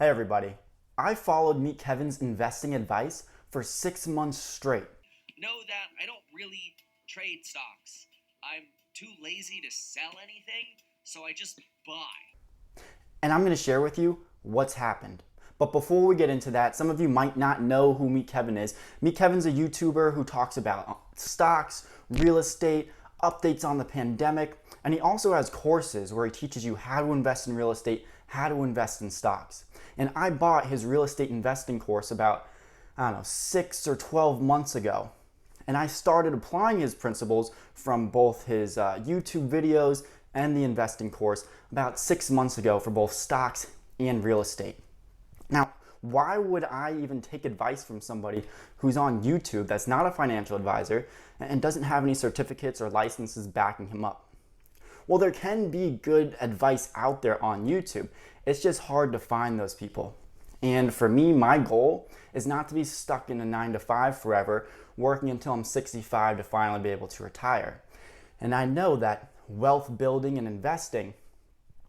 Hey everybody, I followed Meet Kevin's investing advice for 6 months straight. Know that I don't really trade stocks. I'm too lazy to sell anything, so I just buy. And I'm going to share with you what's happened. But before we get into that, some of you might not know who Meet Kevin is. Meet Kevin's a YouTuber who talks about stocks, real estate, updates on the pandemic, and he also has courses where he teaches you how to invest in real estate, how to invest in stocks. And I bought his real estate investing course about, 6 or 12 months ago. And I started applying his principles from both his YouTube videos and the investing course about 6 months ago for both stocks and real estate. Now, why would I even take advice from somebody who's on YouTube that's not a financial advisor and doesn't have any certificates or licenses backing him up? Well, there can be good advice out there on YouTube. It's just hard to find those people. And for me, my goal is not to be stuck in a 9 to 5 forever, working until I'm 65 to finally be able to retire. And I know that wealth building and investing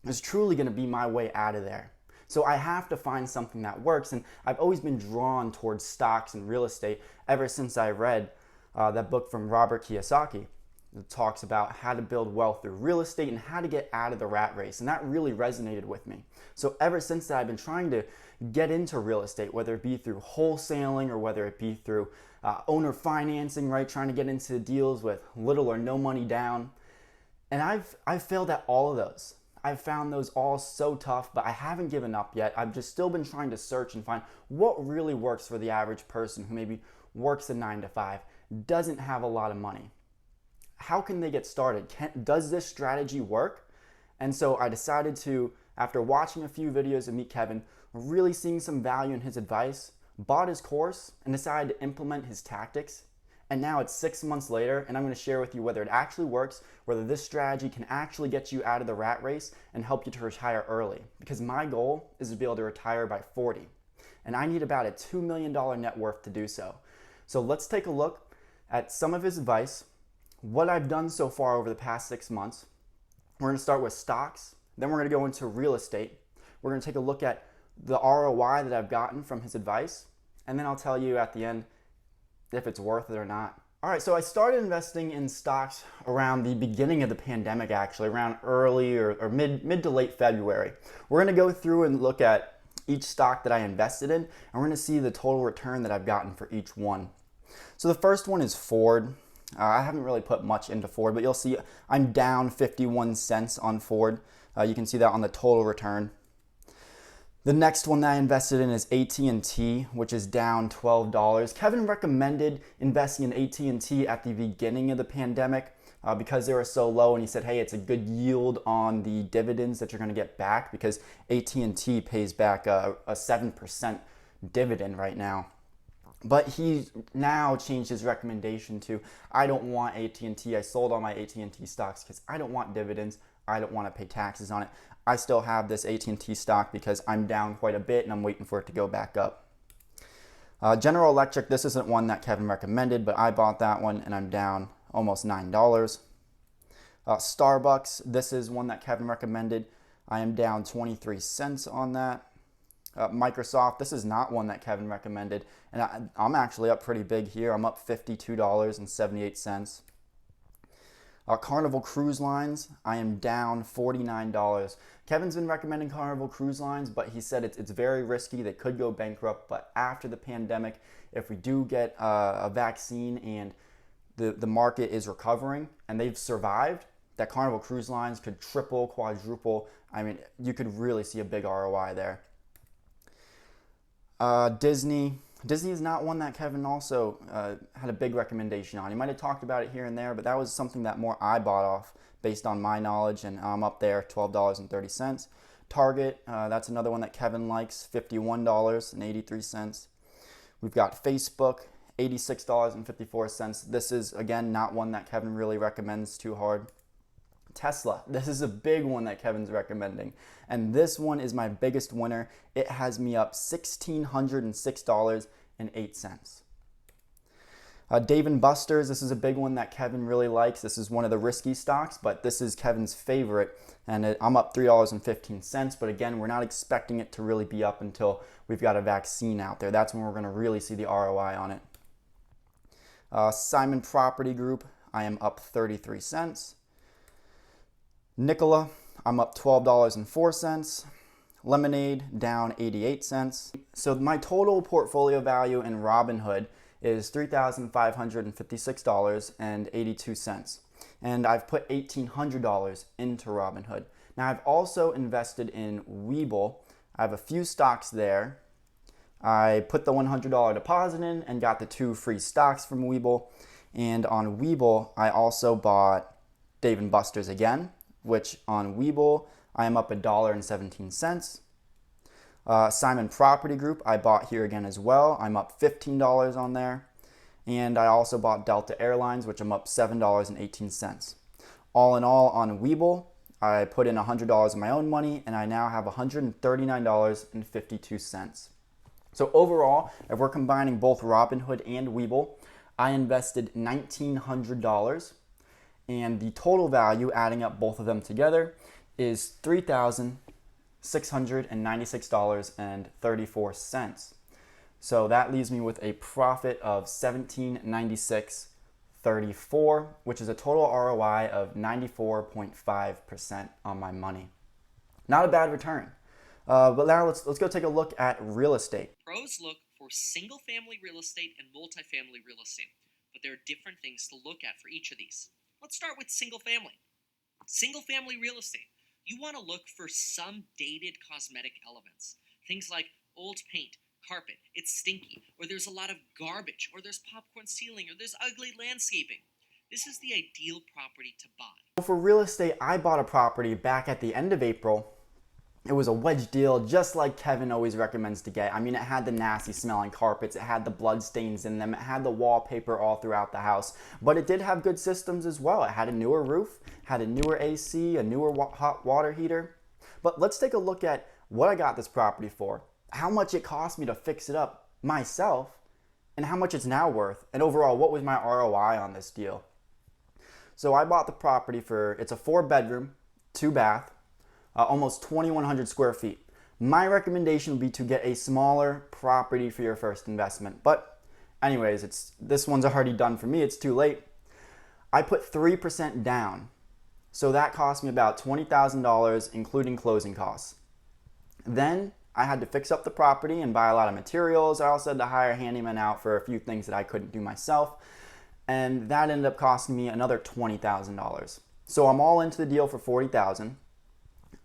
is truly going to be my way out of there. So I have to find something that works, and I've always been drawn towards stocks and real estate ever since I read that book from Robert Kiyosaki. It talks about how to build wealth through real estate and how to get out of the rat race, and that really resonated with me. So ever since that, I've been trying to get into real estate, whether it be through wholesaling or whether it be through owner financing, right? Trying to get into deals with little or no money down. And I've failed at all of those. I've found those all so tough, but I haven't given up yet. I've just still been trying to search and find what really works for the average person who maybe works a 9 to 5, doesn't have a lot of money. How can they get started? Does this strategy work? And so I decided to, after watching a few videos of Meet Kevin, really seeing some value in his advice, bought his course, and decided to implement his tactics. And now it's 6 months later, and I'm going to share with you whether it actually works, whether this strategy can actually get you out of the rat race and help you to retire early. Because my goal is to be able to retire by 40. And I need about a $2 million net worth to do so. So let's take a look at some of his advice, what I've done so far over the past 6 months. We're going to start with stocks, then we're going to go into real estate. We're going to take a look at the ROI that I've gotten from his advice, and then I'll tell you at the end if it's worth it or not. All right, so I started investing in stocks around the beginning of the pandemic, actually, around early or mid to late February. We're going to go through and look at each stock that I invested in, and we're going to see the total return that I've gotten for each one. So the first one is Ford. I haven't really put much into Ford, but you'll see I'm down 51 cents on Ford. You can see that on the total return. The next one that I invested in is AT&T, which is down $12. Kevin recommended investing in AT&T at the beginning of the pandemic because they were so low, and he said, hey, it's a good yield on the dividends that you're going to get back because AT&T pays back a 7% dividend right now. But he now changed his recommendation to, I don't want AT&T. I sold all my AT&T stocks because I don't want dividends. I don't want to pay taxes on it. I still have this AT&T stock because I'm down quite a bit and I'm waiting for it to go back up. General Electric, this isn't one that Kevin recommended, but I bought that one and I'm down almost $9. Starbucks, this is one that Kevin recommended. I am down 23 cents on that. Microsoft, this is not one that Kevin recommended, and I'm actually up pretty big here. I'm up $52.78. Carnival Cruise Lines, I am down $49. Kevin's been recommending Carnival Cruise Lines, but he said it's very risky. They could go bankrupt, but after the pandemic, if we do get a vaccine and the market is recovering and they've survived, that Carnival Cruise Lines could triple, quadruple. I mean, you could really see a big ROI there. Disney is not one that Kevin also had a big recommendation on. He might have talked about it here and there, but that was something that more I bought off based on my knowledge, and I'm up there, $12.30. Target, that's another one that Kevin likes, $51.83. We've got Facebook, $86.54. This is, again, not one that Kevin really recommends too hard. Tesla, this is a big one that Kevin's recommending, and this one is my biggest winner. It has me up $1,606.08. Dave & Buster's, this is a big one that Kevin really likes. This is one of the risky stocks, but this is Kevin's favorite, and I'm up $3.15. But again, we're not expecting it to really be up until we've got a vaccine out there. That's when we're going to really see the ROI on it. Simon Property Group, I am up 33 cents. Nikola, I'm up $12.04. Lemonade, down 88 cents. So my total portfolio value in Robinhood is $3,556.82. And I've put $1,800 into Robinhood. Now I've also invested in Webull. I have a few stocks there. I put the $100 deposit in and got the 2 free stocks from Webull. And on Webull, I also bought Dave & Buster's again, which on Webull, I am up $1.17. Simon Property Group, I bought here again as well. I'm up $15 on there. And I also bought Delta Airlines, which I'm up $7.18. All in all, on Webull, I put in $100 of my own money, and I now have $139.52. So overall, if we're combining both Robinhood and Webull, I invested $1,900, and the total value, adding up both of them together, is $3,696.34. So that leaves me with a profit of $1796.34, which is a total ROI of 94.5% on my money. Not a bad return. But now let's go take a look at real estate. Pros look for single-family real estate and multifamily real estate, but there are different things to look at for each of these. Let's start with single-family. Single-family real estate. You want to look for some dated cosmetic elements. Things like old paint, carpet, it's stinky, or there's a lot of garbage, or there's popcorn ceiling, or there's ugly landscaping. This is the ideal property to buy. For real estate, I bought a property back at the end of April. It was a wedge deal, just like Kevin always recommends to get. I mean, it had the nasty smelling carpets, it had the blood stains in them, it had the wallpaper all throughout the house, but it did have good systems as well. It had a newer roof, had a newer AC, a newer hot water heater. But let's take a look at what I got this property for, how much it cost me to fix it up myself, and how much it's now worth, and overall, what was my ROI on this deal. So I bought the property for, it's a 4-bedroom, 2-bath, almost 2,100 square feet. My recommendation would be to get a smaller property for your first investment. But anyways, this one's already done for me. It's too late. I put 3% down. So that cost me about $20,000, including closing costs. Then I had to fix up the property and buy a lot of materials. I also had to hire a handyman out for a few things that I couldn't do myself. And that ended up costing me another $20,000. So I'm all into the deal for $40,000.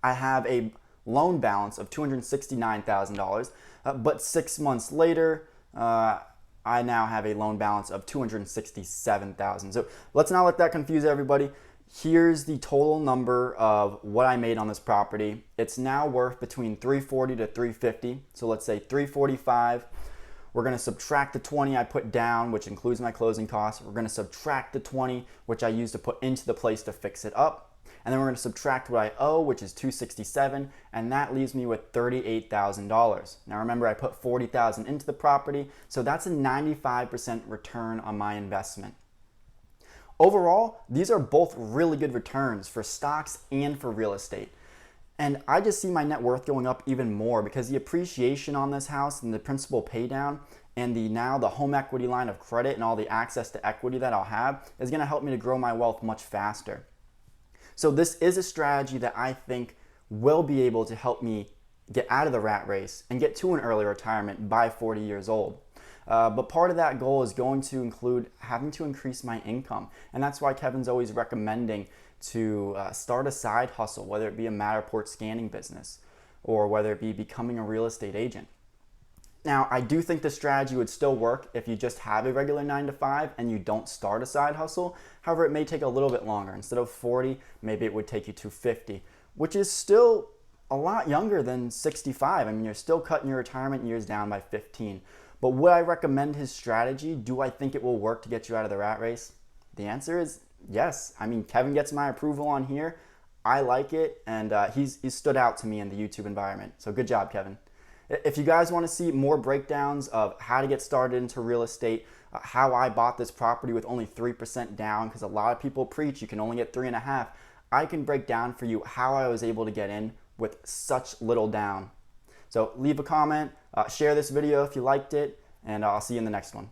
I have a loan balance of $269,000, but 6 months later, I now have a loan balance of $267,000. So let's not let that confuse everybody. Here's the total number of what I made on this property. It's now worth between $340 to $350. So let's say $345. We're going to subtract the $20 I put down, which includes my closing costs. We're going to subtract the $20, which I used to put into the place to fix it up. And then we're going to subtract what I owe, which is $267, and that leaves me with $38,000. Now remember, I put $40,000 into the property, so that's a 95% return on my investment. Overall, these are both really good returns for stocks and for real estate. And I just see my net worth going up even more because the appreciation on this house and the principal pay down and the home equity line of credit and all the access to equity that I'll have is going to help me to grow my wealth much faster. So this is a strategy that I think will be able to help me get out of the rat race and get to an early retirement by 40 years old. But part of that goal is going to include having to increase my income. And that's why Kevin's always recommending to start a side hustle, whether it be a Matterport scanning business or whether it be becoming a real estate agent. Now, I do think the strategy would still work if you just have a regular 9-to-5 and you don't start a side hustle. However, it may take a little bit longer. Instead of 40, maybe it would take you to 50, which is still a lot younger than 65. I mean, you're still cutting your retirement years down by 15. But would I recommend his strategy? Do I think it will work to get you out of the rat race? The answer is yes. I mean, Kevin gets my approval on here. I like it, and he's stood out to me in the YouTube environment. So good job, Kevin. If you guys want to see more breakdowns of how to get started into real estate, how I bought this property with only 3% down, because a lot of people preach you can only get 3.5%, I can break down for you how I was able to get in with such little down. So leave a comment, share this video if you liked it, and I'll see you in the next one.